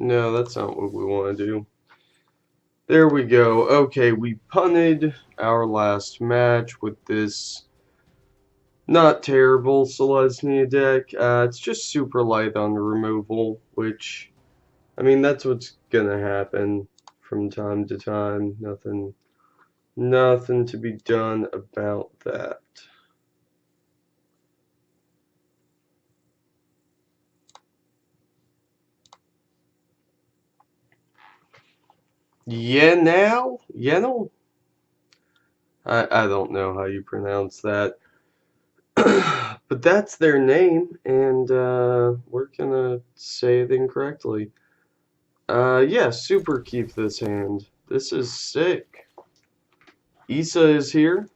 No, that's not what we want to do. There we go. Okay, we punted our last match with this not terrible Selesnya deck. It's just super light on the removal, which, I mean, that's what's gonna happen from time to time. Nothing to be done about that. Yenal? I don't know how you pronounce that. But that's their name, and we're gonna say it incorrectly. Yeah, super keep this hand. This is sick. Issa is here.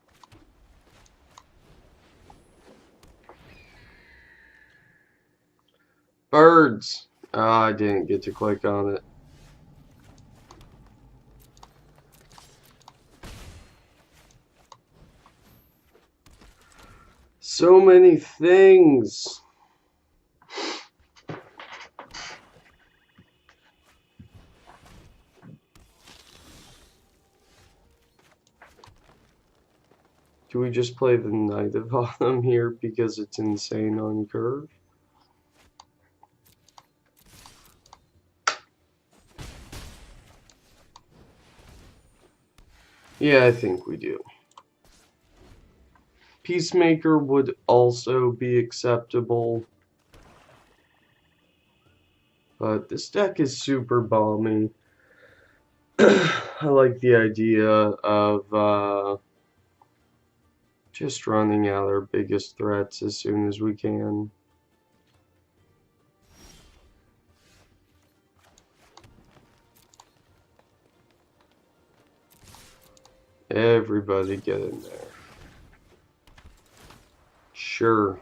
Birds. I didn't get to click on it. So many things. Do we just play the Knight of Autumn here because it's insane on curve? Yeah, I think we do. Peacemaker would also be acceptable. But this deck is super balmy. I like the idea of just running out our biggest threats as soon as we can. Everybody get in there. Sure.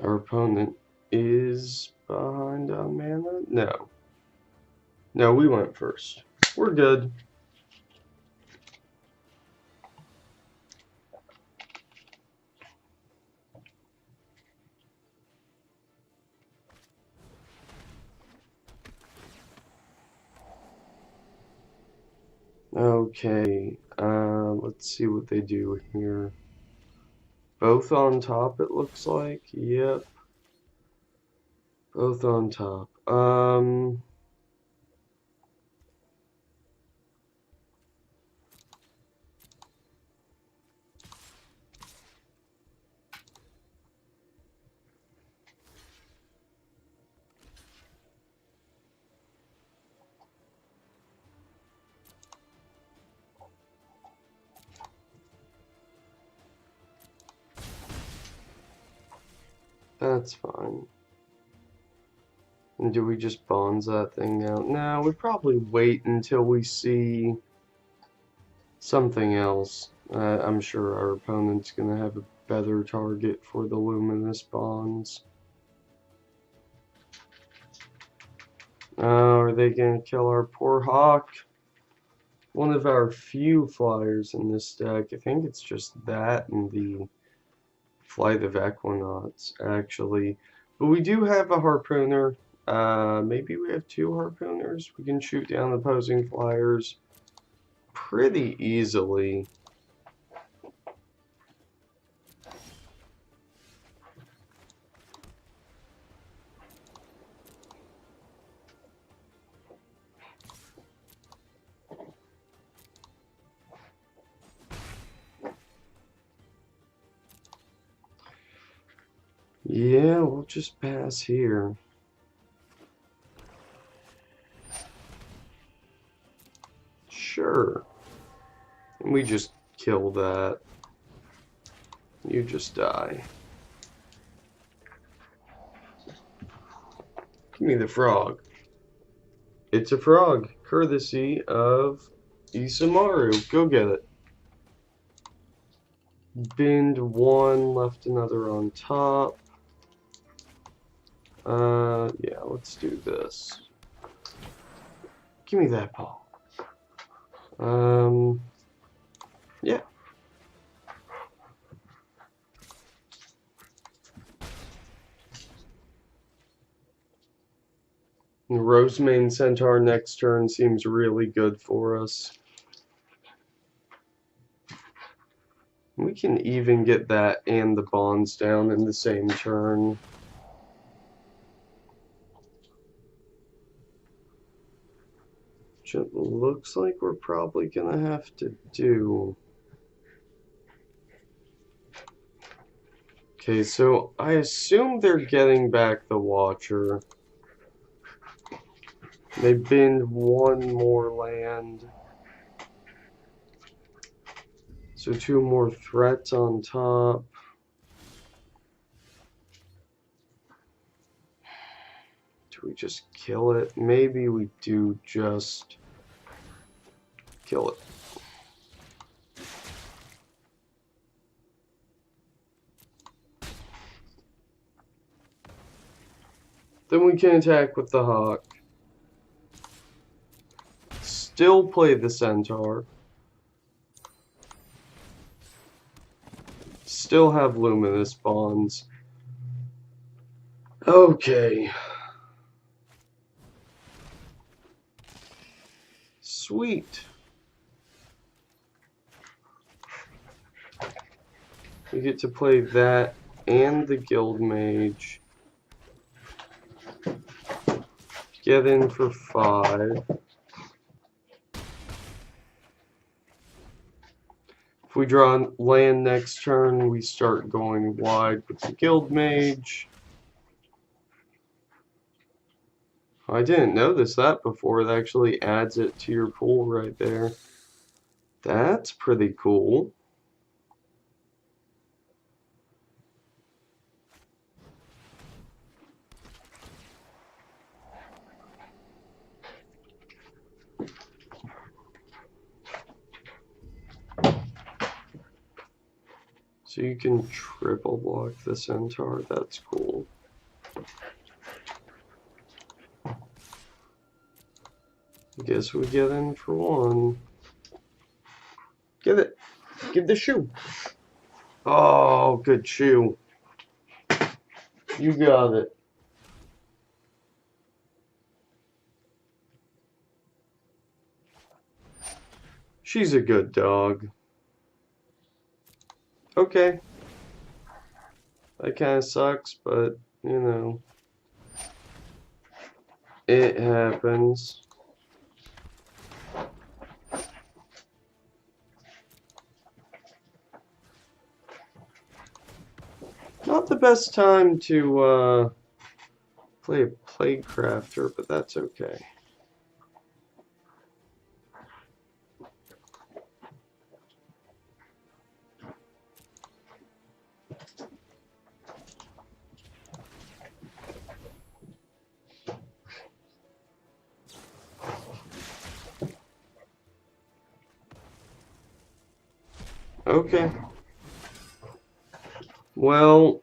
Our opponent is behind on mana? No. No, we went first. We're good. Okay, let's see what they do here. Both on top, it looks like. Yep. Both on top. That's fine. And do we just bonds that thing out? No, we probably wait until we see something else. I'm sure our opponent's gonna have a better target for the luminous bonds. Oh, are they gonna kill our poor hawk? One of our few flyers in this deck. I think it's just that and the Flight of Equinaughts, actually. But we do have a harpooner. Maybe we have two harpooners. We can shoot down opposing flyers pretty easily. Yeah, we'll just pass here. Sure. And we just kill that. You just die. Give me the frog. It's a frog, courtesy of Isamaru. Go get it. binned one, left another on top. Yeah, let's do this. Give me that ball. Yeah. Rosemane Centaur next turn seems really good for us. We can even get that and the bonds down in the same turn. Which it looks like we're probably gonna have to do. Okay, so I assume they're getting back the Watcher. They binned one more land. So 2 more threats on top. Do we just kill it? Maybe we do just kill it. Then we can attack with the Hawk. Still play the Centaur. Still have luminous bonds. Okay. Sweet. We get to play that and the Guild Mage. Get in for 5. If we draw land next turn, we start going wide with the Guild Mage. I didn't notice that before. It actually adds it to your pool right there. That's pretty cool. So you can triple block the Centaur. That's cool. I guess we get in for 1. Give it. Give the shoe. Oh, good shoe. You got it. She's a good dog. Okay. That kind of sucks, but, you know. It happens. Not the best time to play a Plague Crafter, but that's okay. Okay. Well,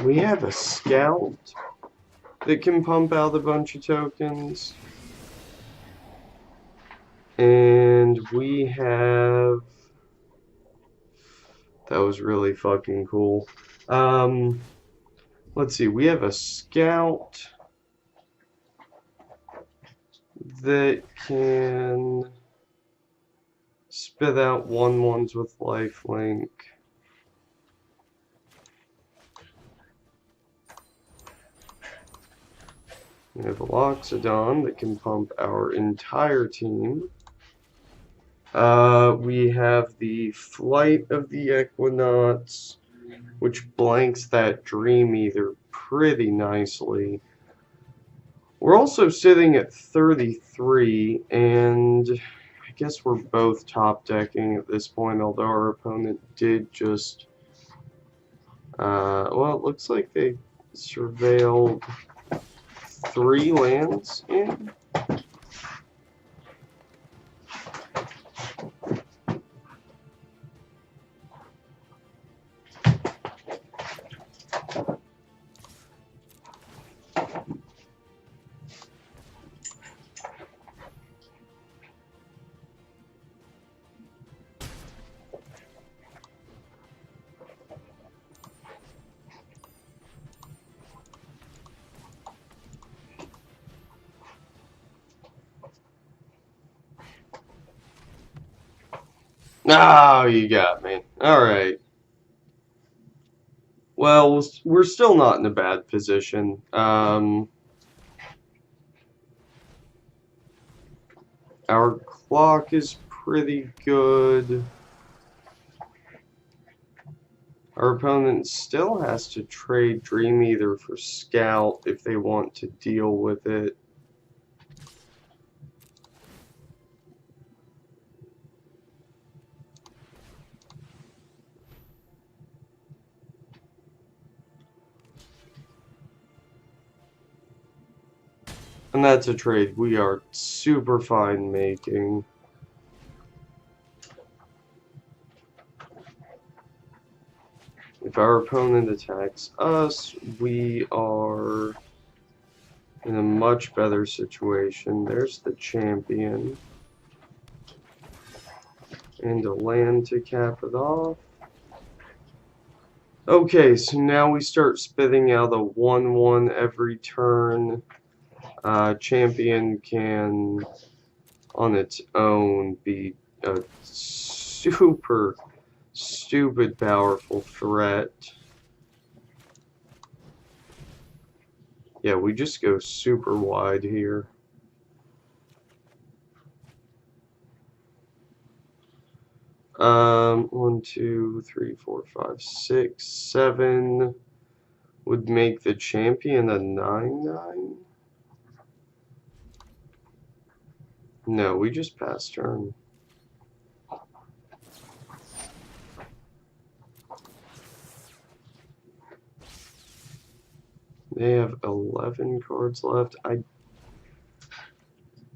we have a scout that can pump out a bunch of tokens. And we have... That was really fucking cool. Let's see, we have a scout that can spit out 1/1s with lifelink. We have a Loxodon that can pump our entire team. We have the Flight of the Equinauts, which blanks that Dream Eater pretty nicely. We're also sitting at 33, and I guess we're both top decking at this point, although our opponent did just... well, it looks like they surveilled 3 lands in. Oh, you got me. Alright. Well, we're still not in a bad position. Our clock is pretty good. Our opponent still has to trade Dream Eater for Scout if they want to deal with it. And that's a trade we are super fine making. If our opponent attacks us, we are in a much better situation. There's the champion. And a land to cap it off. Okay, so now we start spitting out a 1/1 every turn. Champion can, on its own, be a super stupid powerful threat. Yeah, we just go super wide here. One, two, three, four, five, six, 7 would make the champion a 9/9. No, we just pass turn. They have 11 cards left. I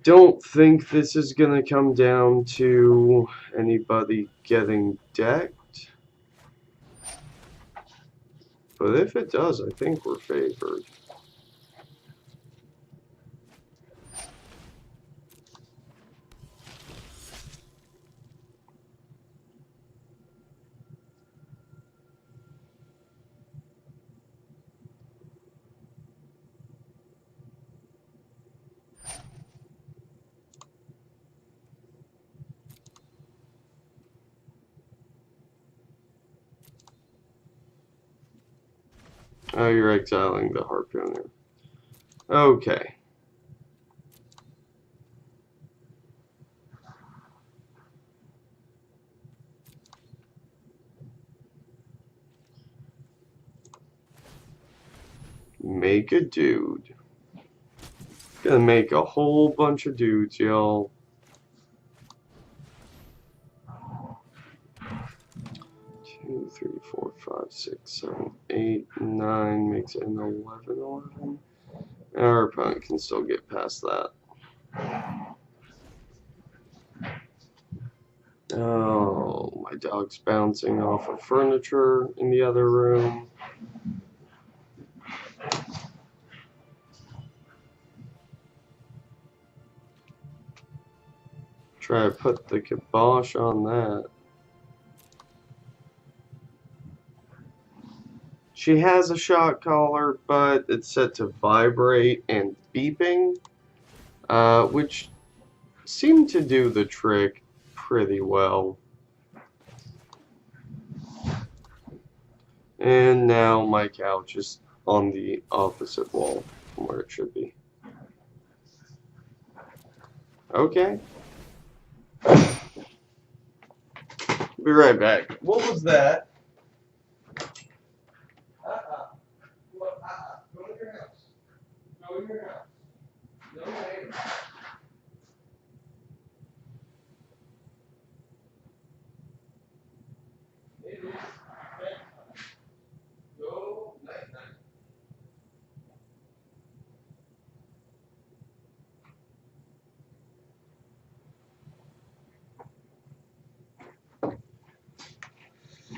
don't think this is going to come down to anybody getting decked. But if it does, I think we're favored. Oh, you're exiling the Harpooner. Okay. Make a dude. Gonna make a whole bunch of dudes, y'all. 2, 3, 4, 5, 6, 7, 8, 9 makes it an 11/11. Our opponent can still get past that. Oh, my dog's bouncing off of furniture in the other room. Try to put the kibosh on that. She has a shot collar, but it's set to vibrate and beeping, which seem to do the trick pretty well. And now my couch is on the opposite wall from where it should be. Okay. Be right back. What was that? Go in your house. Go in your house. No way. It is bedtime. Go night night.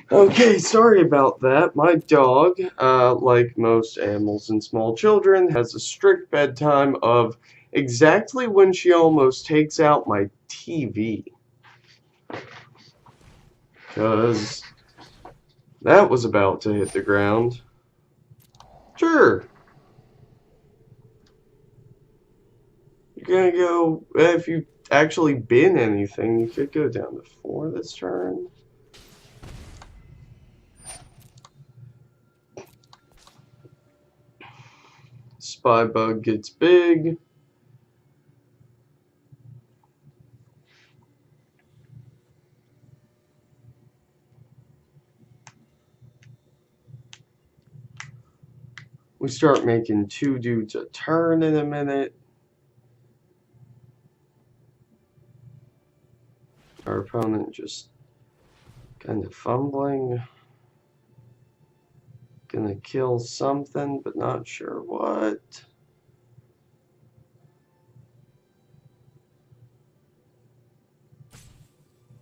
Okay, sorry about that. My dog, like most animals and small children, has a strict bedtime of exactly when she almost takes out my TV. Because that was about to hit the ground. Sure. You're gonna go, if you actually been anything. You could go down to 4 this turn. Spy bug gets big. We start making 2 dudes a turn in a minute. Our opponent just kind of fumbling. Gonna kill something, but not sure what.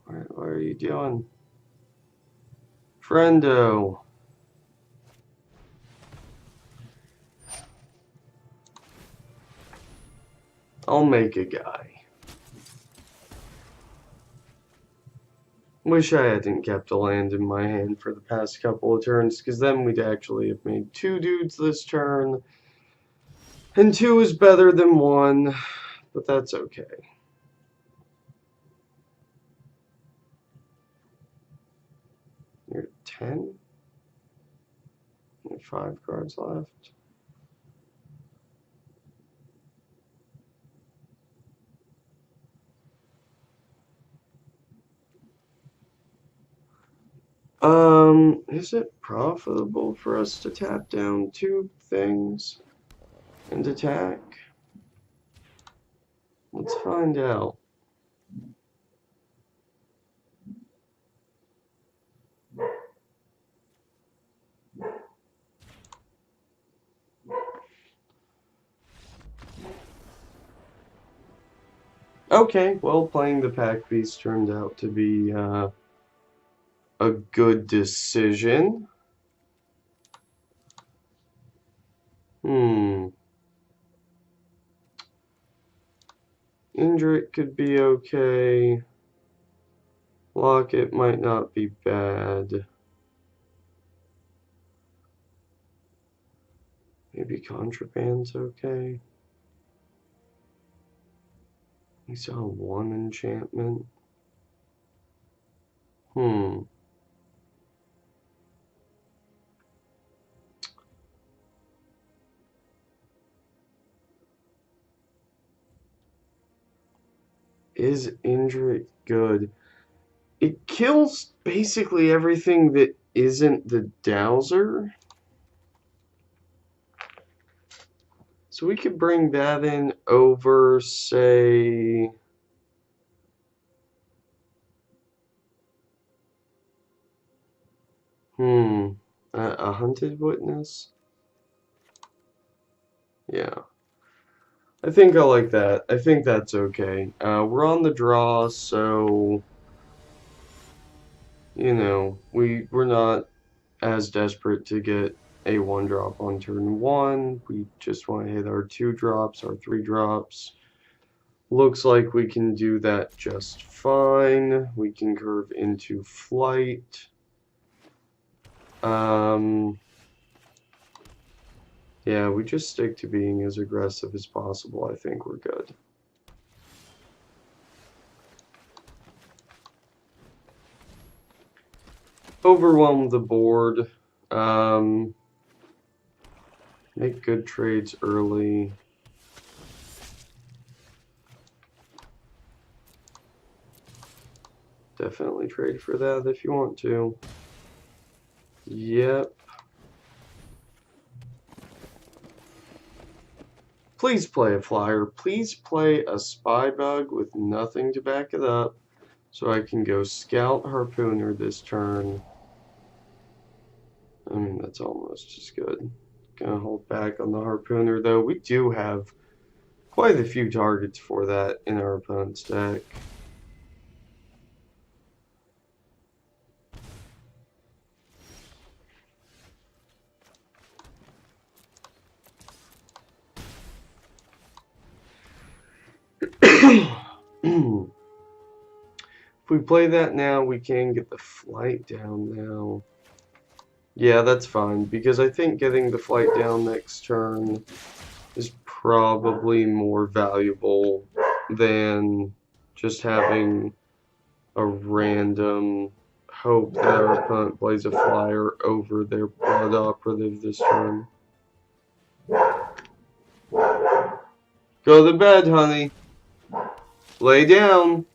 What are you doing? Friendo. I'll make a guy. Wish I hadn't kept a land in my hand for the past couple of turns, because then we'd actually have made 2 dudes this turn. And 2 is better than 1, but that's okay. You're at 10? You have 5 cards left. Is it profitable for us to tap down 2 things and attack? Let's find out. Okay, well, playing the Pack Beast turned out to be a good decision. Indrik could be okay. Locket might not be bad. Maybe Contraband's okay. He's on 1 enchantment. Is Indrik good? It kills basically everything that isn't the Dowser. So we could bring that in over, say, a Hunted Witness? Yeah. I think I like that. I think that's okay. We're on the draw, so, you know, we're not as desperate to get a 1-drop on turn 1. We just want to hit our 2 drops, our 3 drops. Looks like we can do that just fine. We can curve into flight. Yeah, we just stick to being as aggressive as possible. I think we're good. Overwhelm the board. Make good trades early. Definitely trade for that if you want to. Yep. Please play a flyer. Please play a spy bug with nothing to back it up, so I can go scout harpooner this turn. I mean, that's almost as good. Gonna hold back on the harpooner, though. We do have quite a few targets for that in our opponent's deck. If we play that now, we can get the flight down now. Yeah, that's fine, because I think getting the flight down next turn is probably more valuable than just having a random hope that our opponent plays a flyer over their blood operative this turn. Go to bed, honey. Lay down.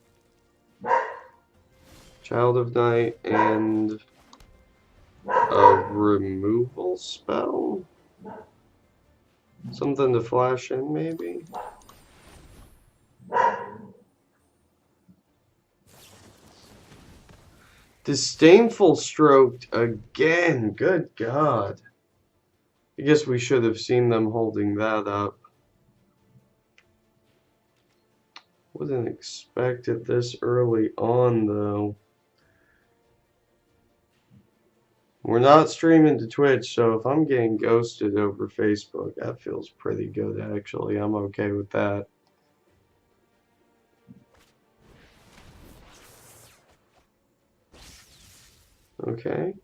Child of Night and a removal spell? Something to flash in, maybe? Disdainful Stroked again. Good God. I guess we should have seen them holding that up. Wasn't expected this early on, though. We're not streaming to Twitch, so if I'm getting ghosted over Facebook, that feels pretty good, actually. I'm okay with that. Okay.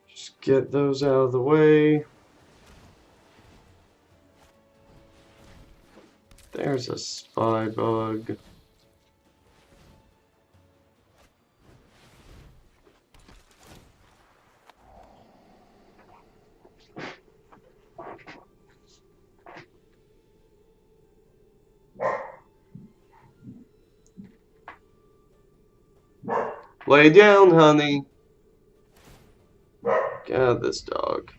Just get those out of the way. There's a spy bug. Lay down, honey. Get out of this dog.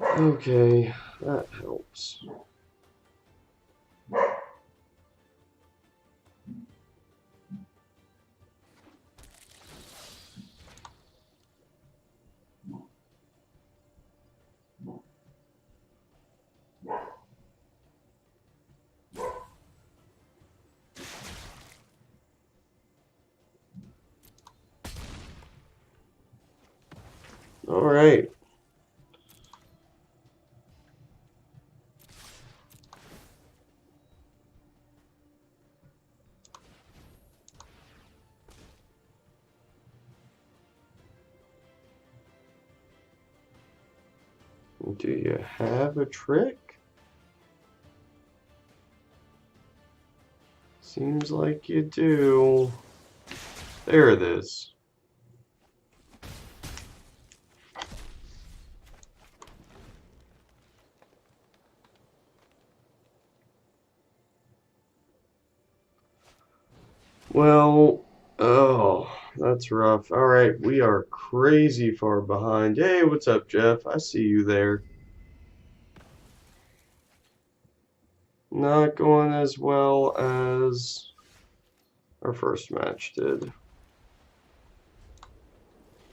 Okay, that helps. All right. Do you have a trick? Seems like you do. There it is. Well, oh, that's rough. All right, we are crazy far behind. Hey, what's up, Jeff? I see you there. Not going as well as our first match did.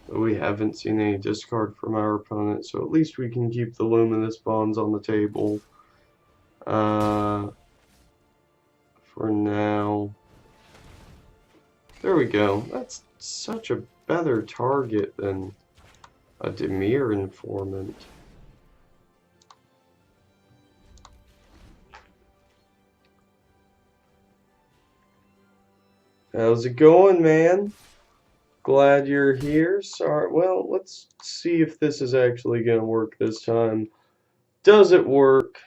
But we haven't seen any discard from our opponent, so at least we can keep the Luminous Bonds on the table. For now. There we go. That's such a better target than a Demir Informant. How's it going, man? Glad you're here. Sorry. Well, let's see if this is actually going to work this time. Does it work?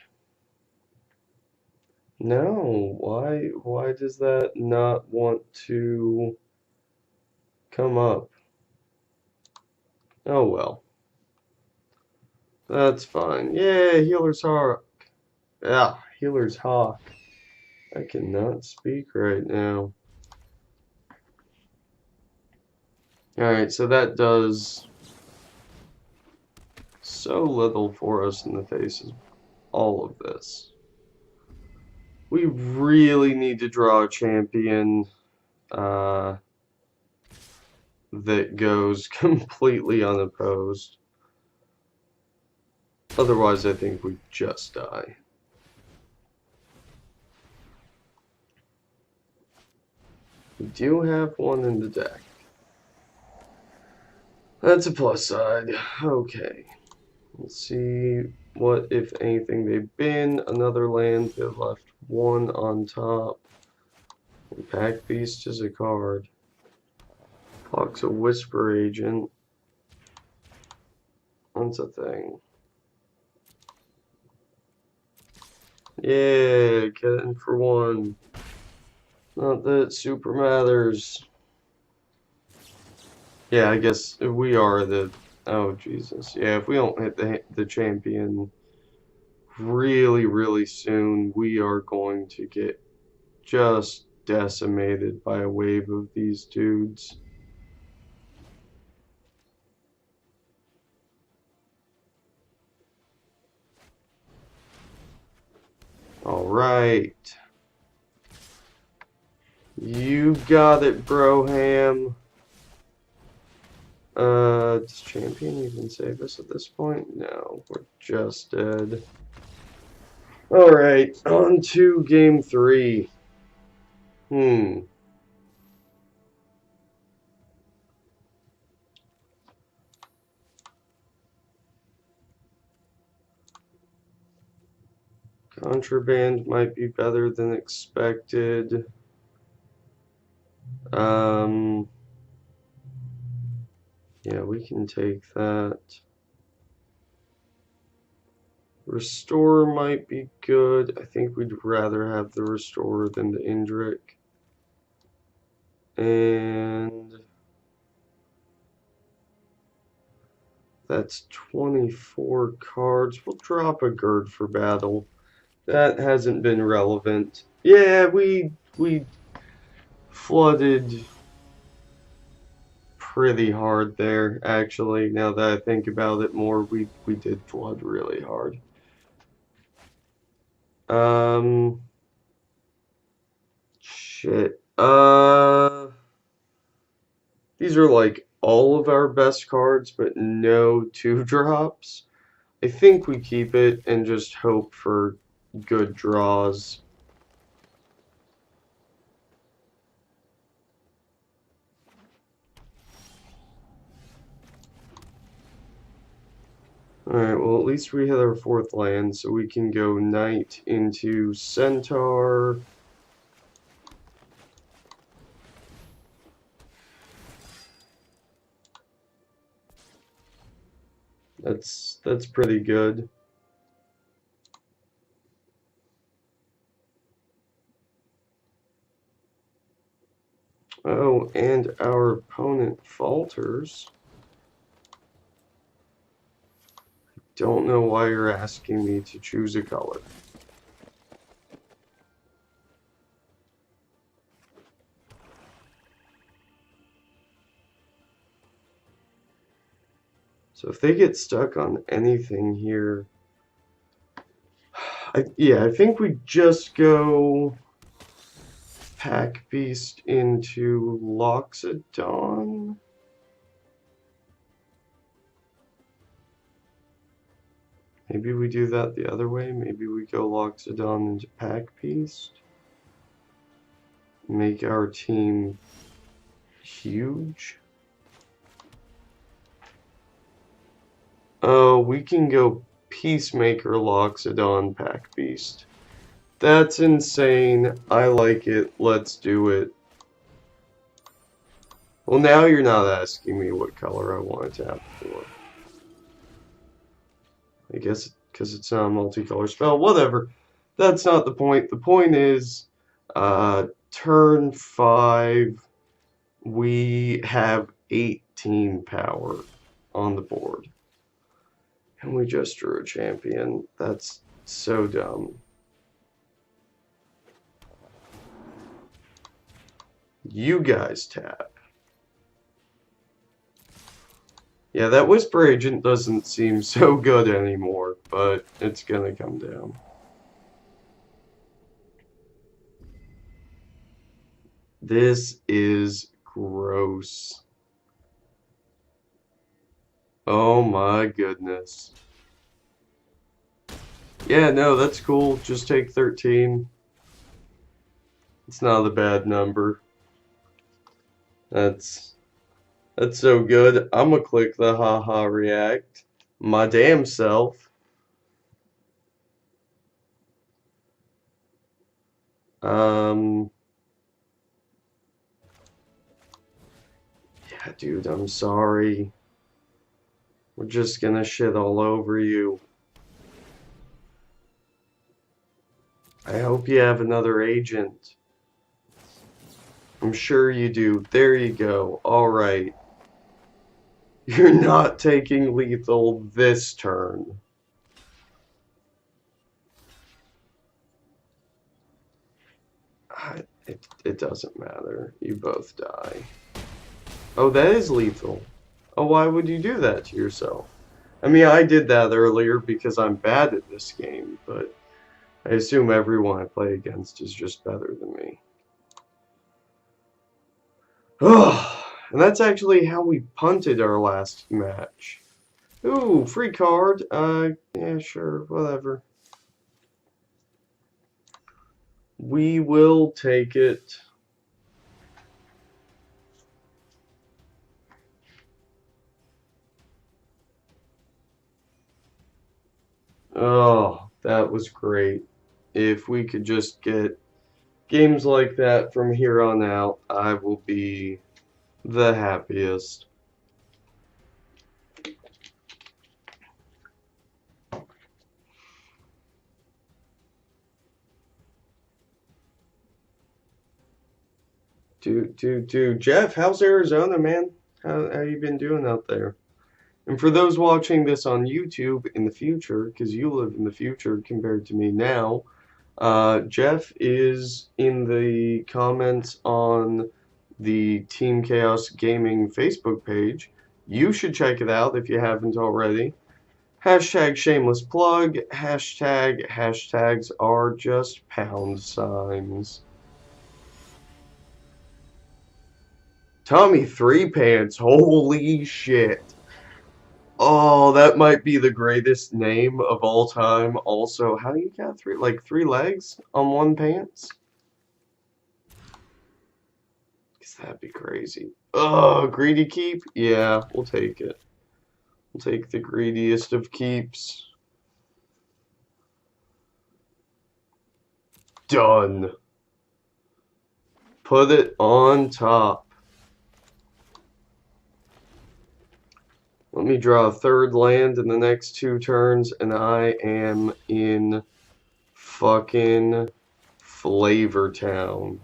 No. Why does that not want to come up? Oh well. That's fine. Yeah, Healer's Hawk. Yeah, Healer's Hawk. I cannot speak right now. Alright, so that does so little for us in the face of all of this. We really need to draw a champion that goes completely unopposed. Otherwise, I think we just die. We do have one in the deck. That's a plus side. Okay. Let's see what, if anything, they've been. Another land. They left one on top. And Pack Beast is a card. Clock's a Whisper Agent. That's a thing. Yeah, get in for one. Not that it super matters. Yeah, I guess we are the... Oh, Jesus. Yeah, if we don't hit the champion really, really soon, we are going to get just decimated by a wave of these dudes. Alright. You got it, Broham. Does champion even save us at this point? No, we're just dead. Alright, on to game 3. Contraband might be better than expected. Yeah, we can take that. Restore might be good. I think we'd rather have the Restorer than the Indrik. And that's 24 cards. We'll drop a Gird for battle. That hasn't been relevant. Yeah, we flooded pretty hard there, actually. Now that I think about it more, we did flood really hard. Shit. These are like all of our best cards, but no 2-drops. I think we keep it and just hope for good draws. Alright, well at least we hit our 4th land, so we can go Knight into Centaur. That's pretty good. Oh, and our opponent falters. Don't know why you're asking me to choose a color. So if they get stuck on anything here, I think we just go Pack Beast into Loxodon. Maybe we do that the other way. Maybe we go Loxodon into Pack Beast. Make our team huge. Oh, we can go Peacemaker, Loxodon, Pack Beast. That's insane. I like it. Let's do it. Well, now you're not asking me what color I want to tap for. I guess because it's not a multicolor spell. Whatever. That's not the point. The point is, turn 5, we have 18 power on the board. And we just drew a champion. That's so dumb. You guys tap. Yeah, that Whisper Agent doesn't seem so good anymore, but it's gonna come down. This is gross. Oh my goodness. Yeah, no, that's cool. Just take 13. It's not a bad number. That's so good. I'm gonna click the haha react my damn self. Um, yeah, dude, I'm sorry. We're just gonna shit all over you. I hope you have another agent. I'm sure you do. There you go. Alright. You're not taking lethal this turn. It doesn't matter. You both die. Oh, that is lethal. Oh, why would you do that to yourself? I mean, I did that earlier because I'm bad at this game, but I assume everyone I play against is just better than me. Oh, and that's actually how we punted our last match. Ooh, free card. Yeah, sure, whatever. We will take it. Oh, that was great. If we could just get games like that from here on out, I will be the happiest. Dude, Jeff, how's Arizona, man? How you been doing out there? And for those watching this on YouTube in the future, because you live in the future compared to me now, Jeff is in the comments on the Team Chaos Gaming Facebook page. You should check it out if you haven't already. Hashtag shameless plug. Hashtags are just pound signs. Tommy Three Pants, holy shit. Oh, that might be the greatest name of all time. Also, how do you got three legs on one pants? Because that'd be crazy. Oh, greedy keep? Yeah, we'll take it. We'll take the greediest of keeps. Done. Put it on top. Let me draw a third land in the next 2 turns, and I am in fucking Flavor Town.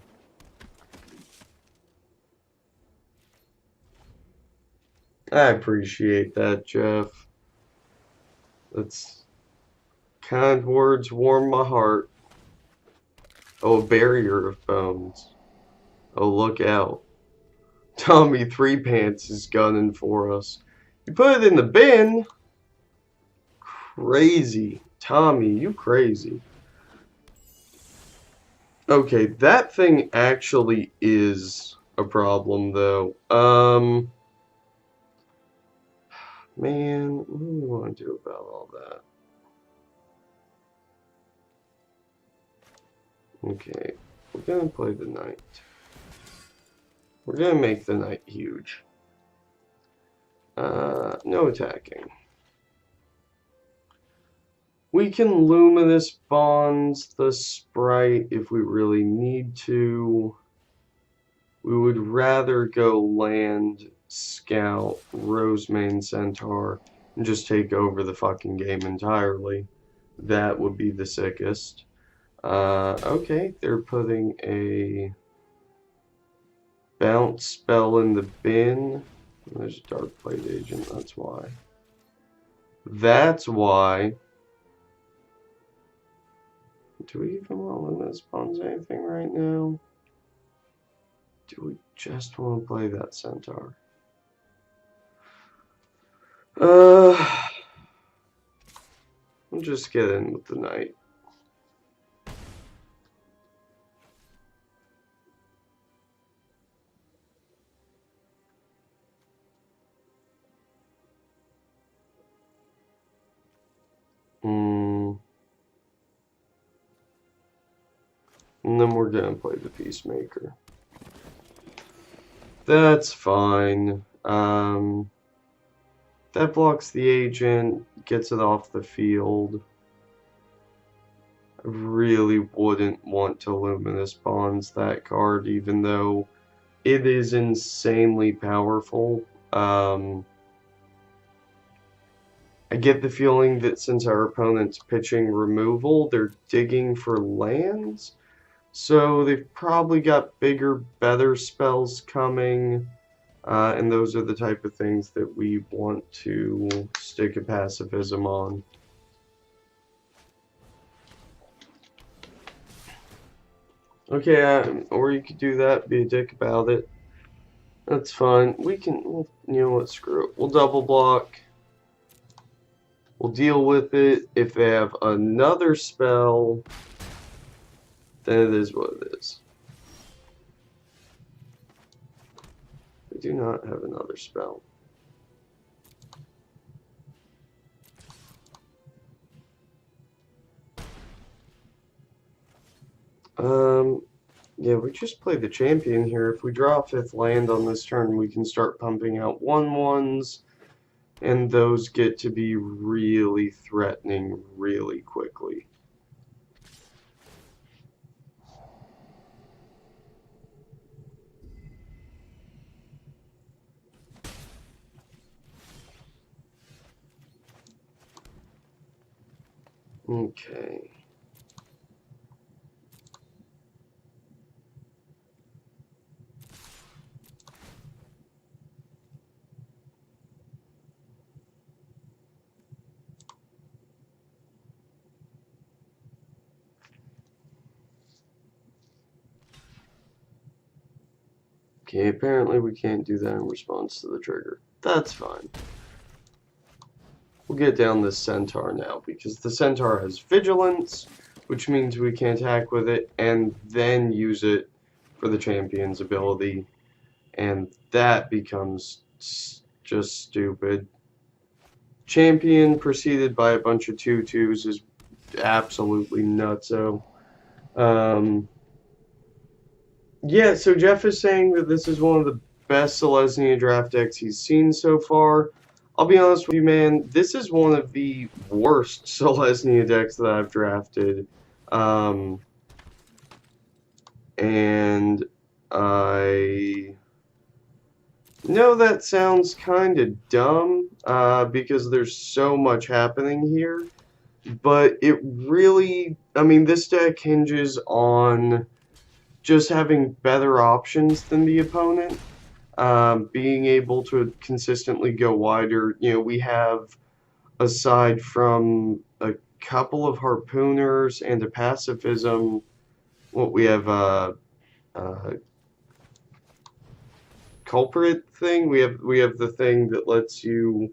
I appreciate that, Jeff. That's kind words warm my heart. Oh, a barrier of bones. Oh, look out. Tommy Three Pants is gunning for us. You put it in the bin? Crazy. Tommy, you crazy. Okay, that thing actually is a problem, though. Man, what do we want to do about all that? Okay, we're gonna play the knight. We're gonna make the knight huge. No attacking. We can luminous bonds the sprite if we really need to. We would rather go land, scout, Rosemane Centaur, and just take over the fucking game entirely. That would be the sickest. Okay, they're putting a bounce spell in the bin. There's a Dark Plate Agent, that's why. That's why. Do we even want to limit spawns anything right now? Do we just want to play that Centaur? I'll just get in with the knight. And then we're gonna play the Peacemaker. That's fine. That blocks the agent, gets it off the field. I really wouldn't want to Luminous Bonds that card, even though it is insanely powerful. I get the feeling that since our opponent's pitching removal, they're digging for lands. So they've probably got bigger, better spells coming. And those are the type of things that we want to stick a pacifism on. Okay, or you could do that, be a dick about it. That's fine. You know what, screw it. We'll double block. We'll deal with it. If they have another spell, then it is what it is. They do not have another spell. Yeah, we just play the champion here. If we draw a 5th land on this turn, we can start pumping out 1/1s, and those get to be really threatening really quickly. Okay. Okay, apparently we can't do that in response to the trigger. That's fine. We'll get down this Centaur now, because the Centaur has Vigilance, which means we can attack with it, and then use it for the champion's ability, and that becomes just stupid. Champion preceded by a bunch of 2/2s is absolutely nutso. Yeah, so Jeff is saying that this is one of the best Selesnya draft decks he's seen so far. I'll be honest with you, man, this is one of the worst Selesnya decks that I've drafted. And I know that sounds kind of dumb, because there's so much happening here. But it really, I mean, this deck hinges on just having better options than the opponent, being able to consistently go wider. You know, we have, aside from a couple of harpooners and a pacifism, what we have, culprit thing. We have the thing that lets you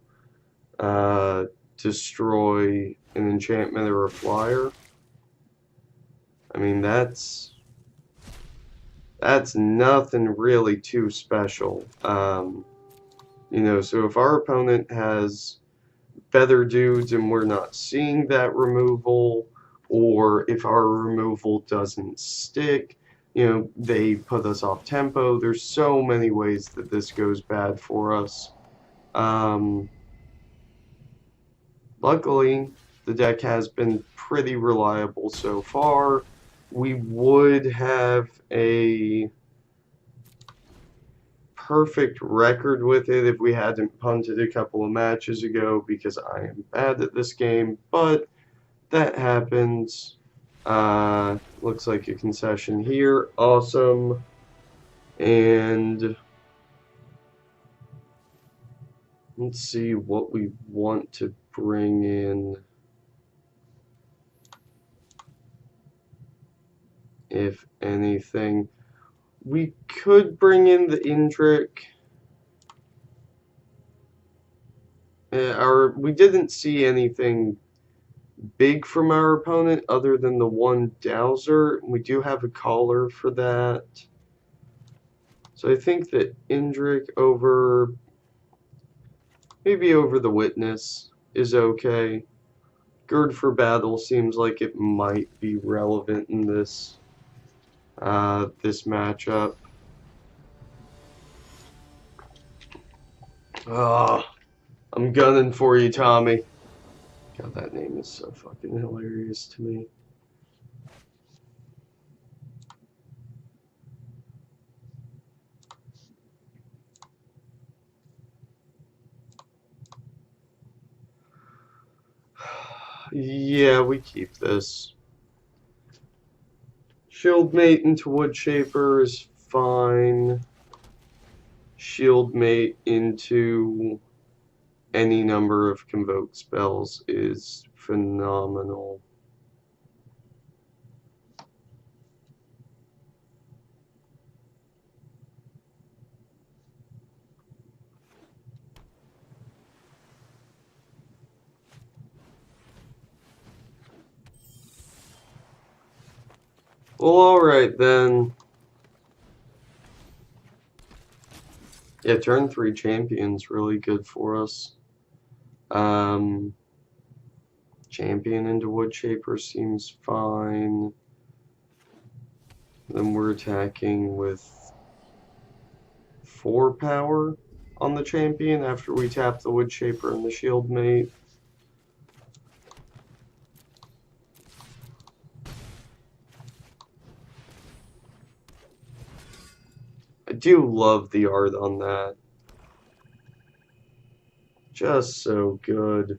destroy an enchantment or a flyer. I mean, that's nothing really too special. You know, so if our opponent has better dudes and we're not seeing that removal, or if our removal doesn't stick, you know, they put us off tempo. There's so many ways that this goes bad for us. Luckily, the deck has been pretty reliable so far. We would have a perfect record with it if we hadn't punted a couple of matches ago, because I am bad at this game, but that happens. Looks like a concession here. Awesome. And let's see what we want to bring in, if anything. We could bring in the Indrik. We didn't see anything big from our opponent other than the one Dowser. We do have a caller for that. So I think that Indrik over, maybe over the Witness is okay. Gird for Battle seems like it might be relevant in this this matchup. Ah, I'm gunning for you, Tommy. God, that name is so fucking hilarious to me. Yeah, we keep this. Shieldmate into Woodshaper is fine. Shieldmate into any number of Convoke spells is phenomenal. Well, alright then. Yeah, turn 3 champion's really good for us. Champion into Woodshaper seems fine. Then we're attacking with 4 power on the champion after we tap the Woodshaper and the Shieldmate. I do love the art on that. Just so good.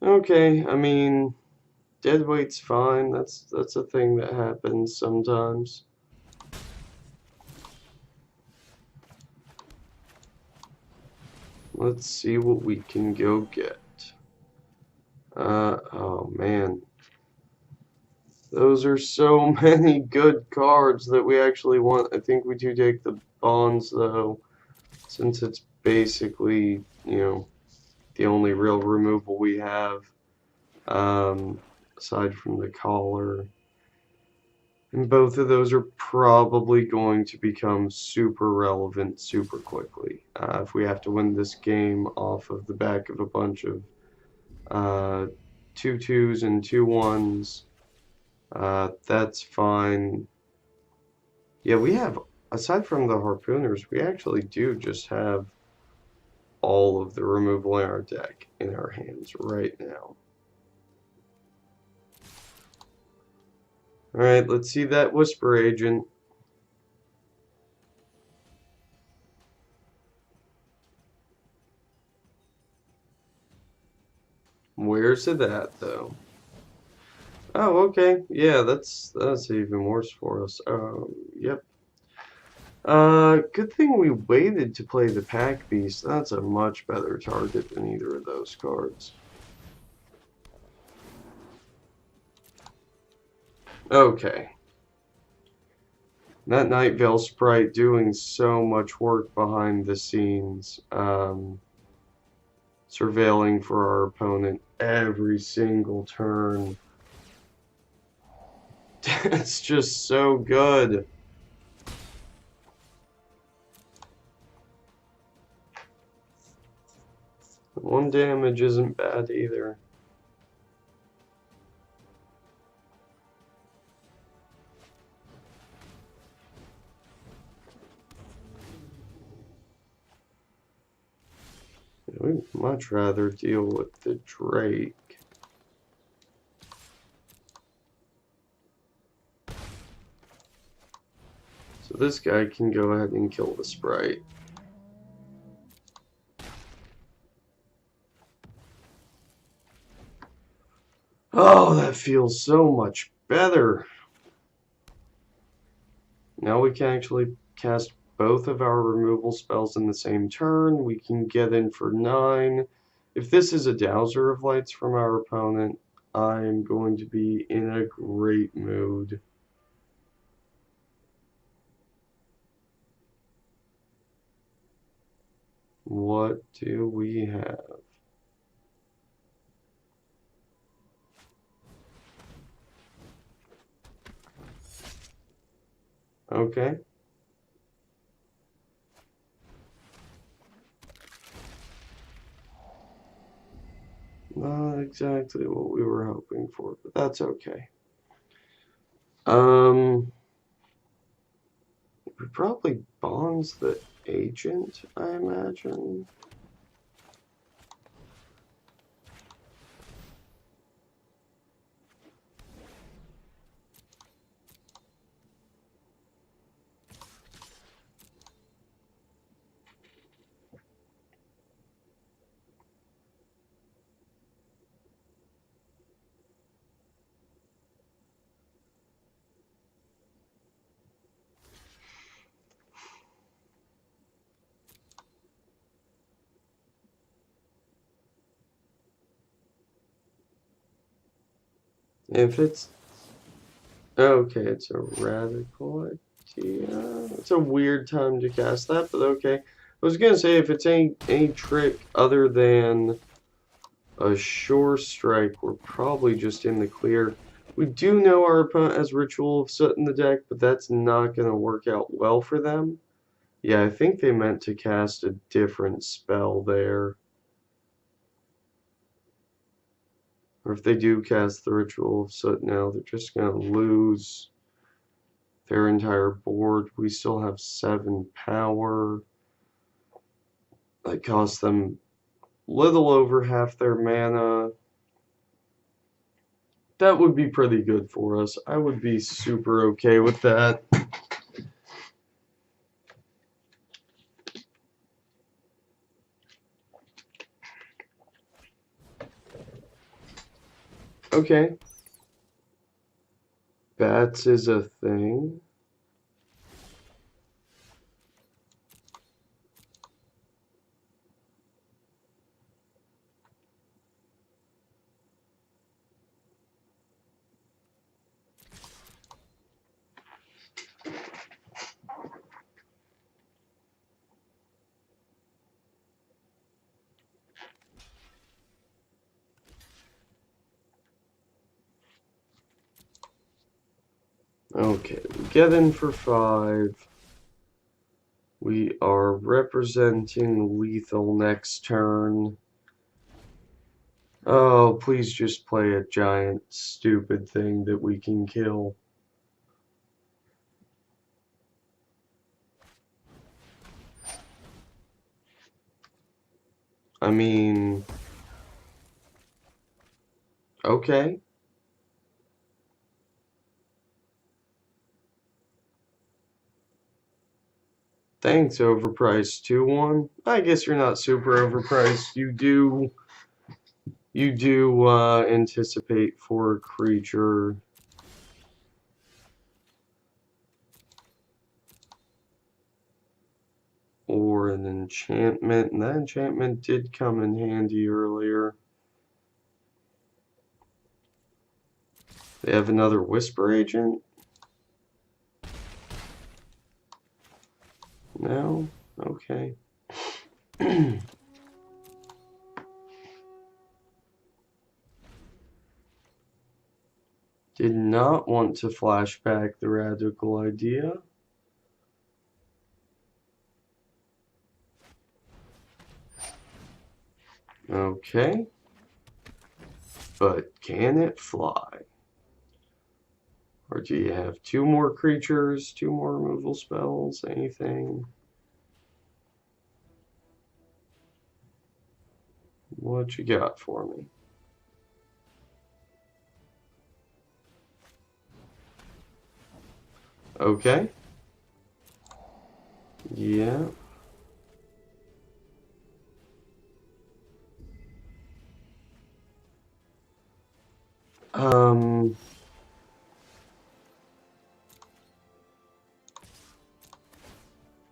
Okay, I mean, deadweight's fine. That's a thing that happens sometimes. Let's see what we can go get. Oh man. Those are so many good cards that we actually want. I think we do take the bonds though, since it's basically, the only real removal we have, aside from the collar. And both of those are probably going to become super relevant super quickly. If we have to win this game off of the back of a bunch of 2-2s and 2-1s, that's fine. Yeah, we have, aside from the Harpooners, we actually do just have all of the removal in our deck in our hands right now. Alright, let's see that Whisper Agent. Where's it at, though? Oh, okay. Yeah, that's even worse for us. Yep. Good thing we waited to play the Pack Beast. That's a much better target than either of those cards. Okay. That Night Veil Sprite doing so much work behind the scenes, surveilling for our opponent every single turn. It's just so good. One damage isn't bad either. We'd much rather deal with the Drake. So this guy can go ahead and kill the Sprite. Oh, that feels so much better. Now we can actually cast both of our removal spells in the same turn. We can get in for 9. If this is a Dowser of Lights from our opponent, I'm going to be in a great mood. What do we have? Okay. exactly what we were hoping for, but that's okay. It probably bonds the agent, I imagine. If it's okay, it's a radical idea. It's a weird time to cast that, but okay. I was gonna say if it's any trick other than a sure strike, we're probably just in the clear. We do know our opponent has Ritual of Soot in the deck, but that's not gonna work out well for them. Yeah, I think they meant to cast a different spell there. Or if they do cast the Ritual of Soot now, they're just gonna lose their entire board. We still have 7 power. That costs them little over half their mana. That would be pretty good for us. I would be super okay with that. Okay. Bats is a thing. Okay, we get in for 5. We are representing lethal next turn. Oh, please just play a giant stupid thing that we can kill. I mean, okay. Thanks, overpriced 2-1. I guess you're not super overpriced. You do anticipate for a creature. Or an enchantment, and that enchantment did come in handy earlier. They have another Whisper Agent? No? Okay. Did not want to flashback the radical idea. Okay. But can it fly? Or do you have 2 more creatures, 2 more removal spells, anything? What you got for me? Okay. Yeah.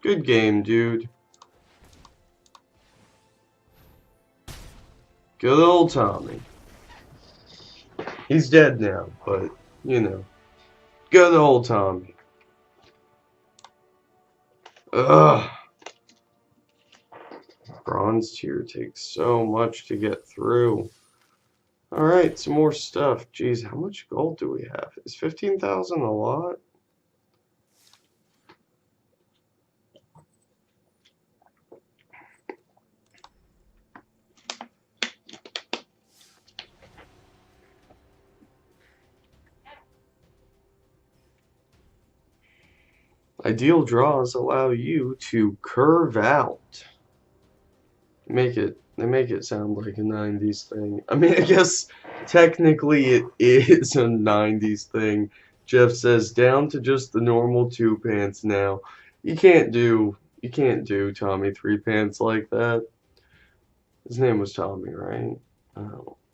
Good game, dude. Good old Tommy. He's dead now, but, you know. Good old Tommy. Ugh. Bronze tier takes so much to get through. Alright, some more stuff. Jeez, how much gold do we have? Is 15,000 a lot? Ideal draws allow you to curve out. They make it sound like a 90s thing. I mean, I guess technically it is a 90s thing. Jeff says down to just the normal 2 pants now. You can't do Tommy 3 pants like that. His name was Tommy, right? I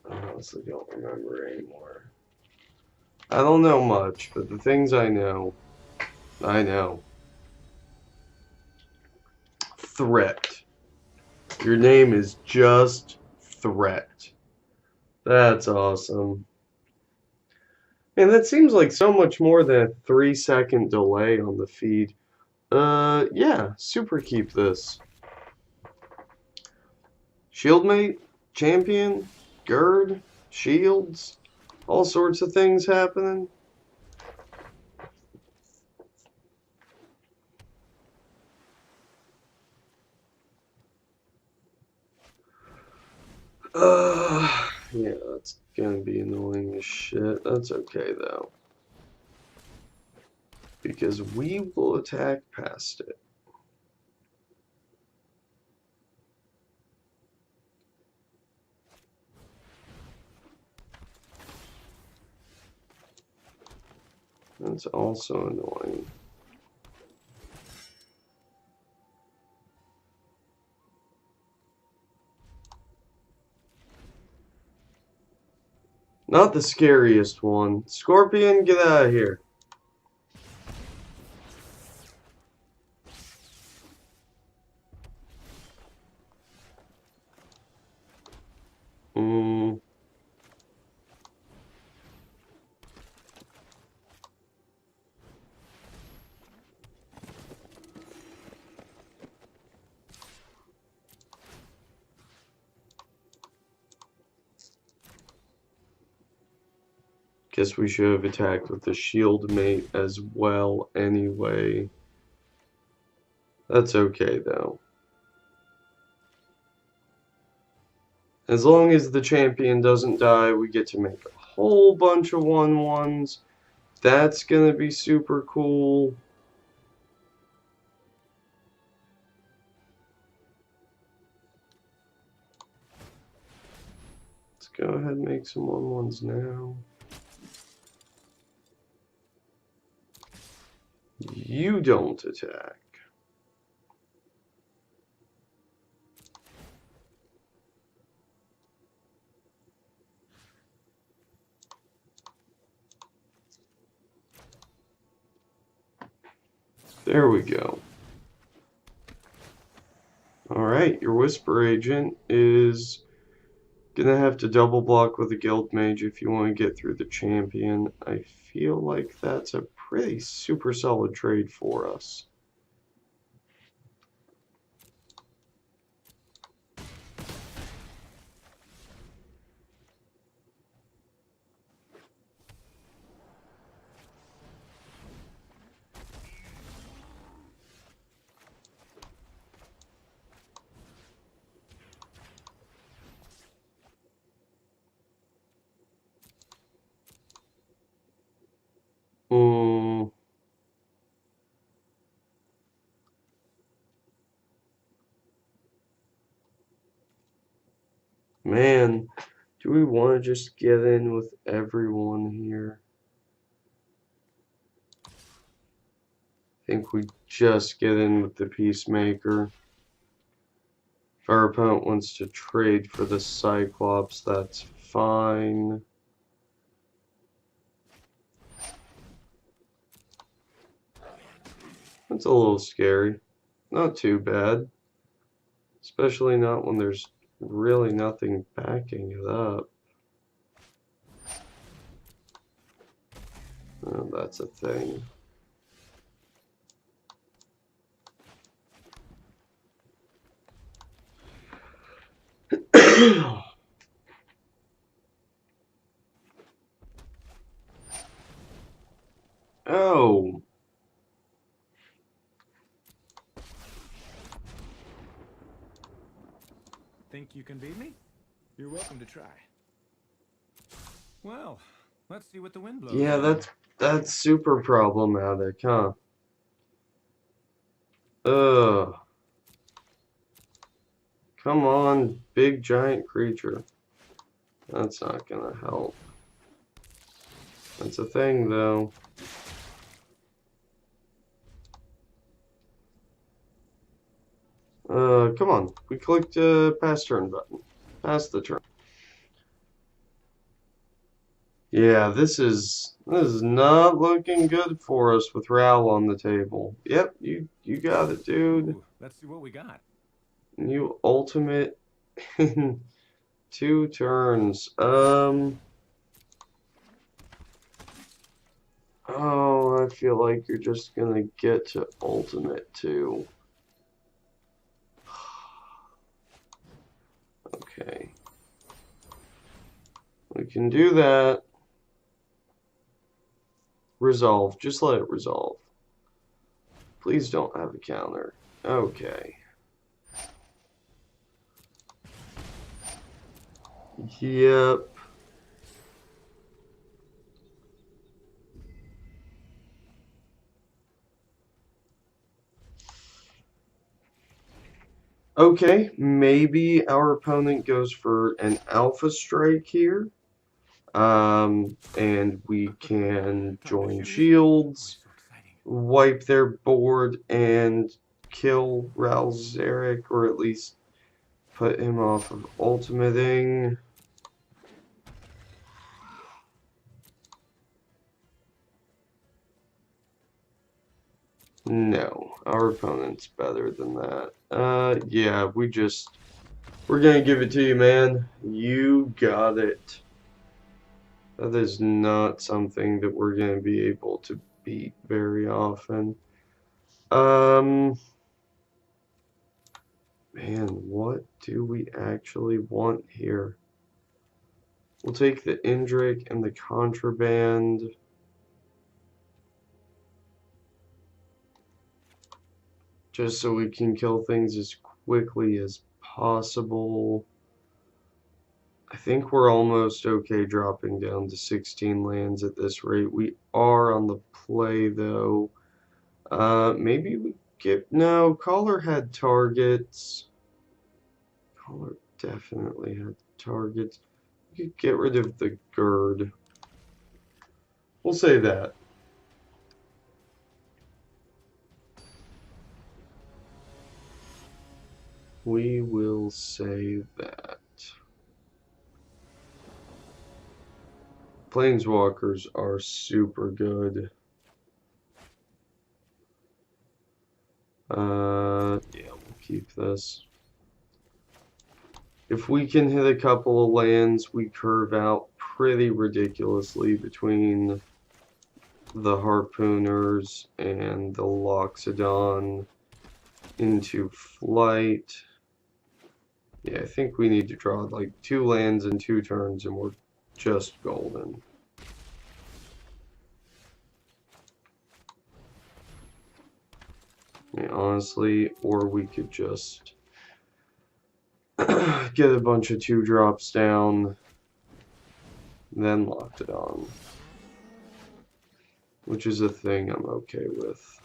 honestly don't remember anymore. I don't know much, but the things I know, I know. Threat. Your name is just Threat. That's awesome. And that seems like so much more than a 3-second delay on the feed. Yeah, super keep this. Shieldmate, champion, gird, shields, all sorts of things happening. Yeah, that's gonna be annoying as shit. That's okay though. Because we will attack past it. That's also annoying. Not the scariest one. Scorpion, get out of here. Guess we should have attacked with the shield mate as well anyway. That's okay though. As long as the champion doesn't die, we get to make a whole bunch of 1/1s. That's gonna be super cool. Let's go ahead and make some 1/1s now. You don't attack. There we go. Alright, your Whisper Agent is gonna have to double block with a Guild Mage if you want to get through the champion. I feel like that's a pretty super solid trade for us. Man, do we want to just get in with everyone here? I think we just get in with the Peacemaker. If our opponent wants to trade for the Cyclops, that's fine. That's a little scary. Not too bad. Especially not when there's really nothing backing it up. Oh, that's a thing. Oh. Think you can beat me? You're welcome to try. Well, let's see what the wind blows. Yeah, that's super problematic, huh? Ugh. Come on, big giant creature. That's not gonna help. That's a thing, though. Come on. We clicked pass turn button. Pass the turn. Yeah, this is not looking good for us with Ral on the table. Yep, you got it, dude. Ooh, let's see what we got. New ultimate in 2 turns. Oh, I feel like you're just gonna get to ultimate too. Okay. We can do that. Resolve. Just let it resolve. Please don't have a counter. Okay. Yep. Okay, maybe our opponent goes for an alpha strike here. And we can join shields, wipe their board, and kill Ralzeric, or at least put him off of ultimating. No, our opponent's better than that. Yeah, we're gonna give it to you, man. You got it. That is not something that we're gonna be able to beat very often. Man, what do we actually want here? We'll take the Indrik and the Contraband. Just so we can kill things as quickly as possible. I think we're almost okay dropping down to 16 lands at this rate. We are on the play, though. Maybe we get... No, Caller had targets. Caller definitely had targets. We could get rid of the Gird. We'll say that. We will say that. Planeswalkers are super good. Yeah, we'll keep this. If we can hit a couple of lands, we curve out pretty ridiculously between the Harpooners and the Loxodon into flight. Yeah, I think we need to draw like 2 lands in 2 turns and we're just golden. Yeah, honestly, or we could just get a bunch of 2-drops down, then locked it on. Which is a thing I'm okay with.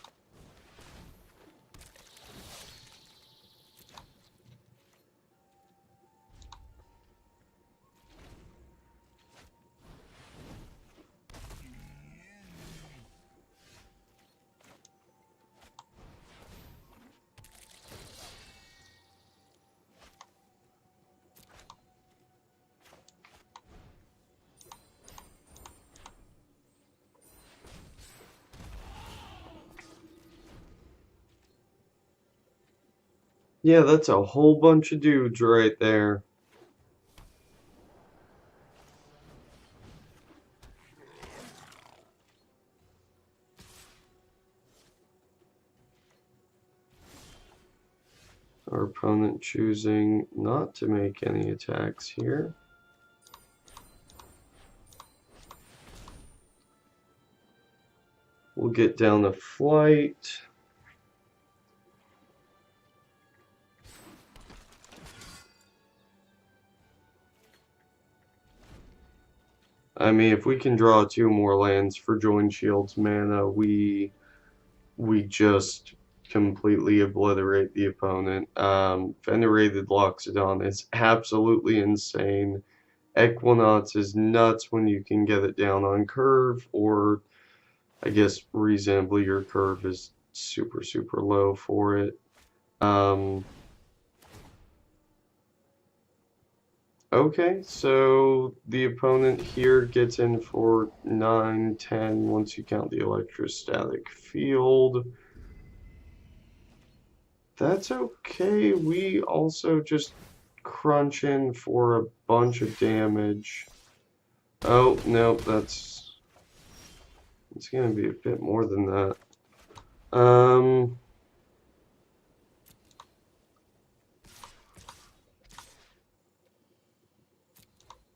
Yeah, that's a whole bunch of dudes right there. Our opponent choosing not to make any attacks here. We'll get down to flight. I mean, if we can draw 2 more lands for Join Shield's mana, we just completely obliterate the opponent. Venerated Loxodon is absolutely insane. Equinox is nuts when you can get it down on curve, or I guess reasonably your curve is super, super low for it. Okay, so the opponent here gets in for 9, 10 once you count the electrostatic field. That's okay. We also just crunch in for a bunch of damage. Oh, no, it's gonna be a bit more than that.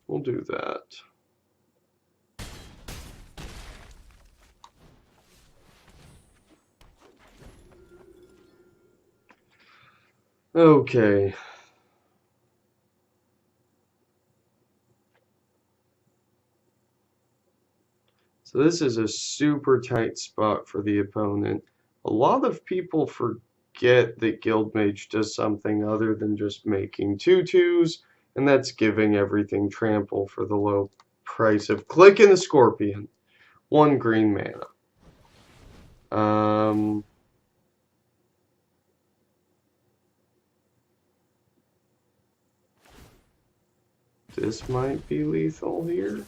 We'll do that. Okay. So this is a super tight spot for the opponent. A lot of people forget that Guildmage does something other than just making 2/2s, and that's giving everything trample for the low price of clicking the Scorpion. 1 green mana. This might be lethal here.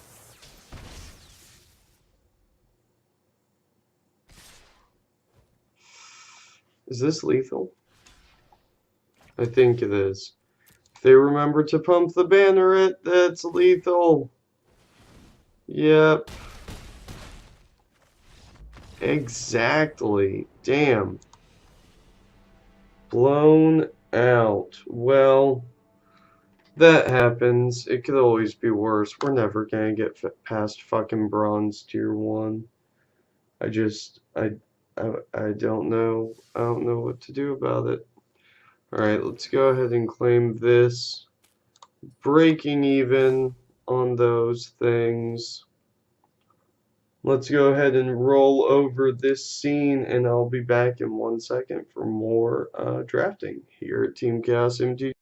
Is this lethal? I think it is. If they remember to pump the banneret, that's lethal. Yep. Exactly. Damn. Blown out. Well, that happens. It could always be worse. We're never gonna get past fucking bronze tier 1. I don't know. I don't know what to do about it. Alright, let's go ahead and claim this. Breaking even on those things. Let's go ahead and roll over this scene, and I'll be back in 1 second for more drafting here at Team Chaos MTG.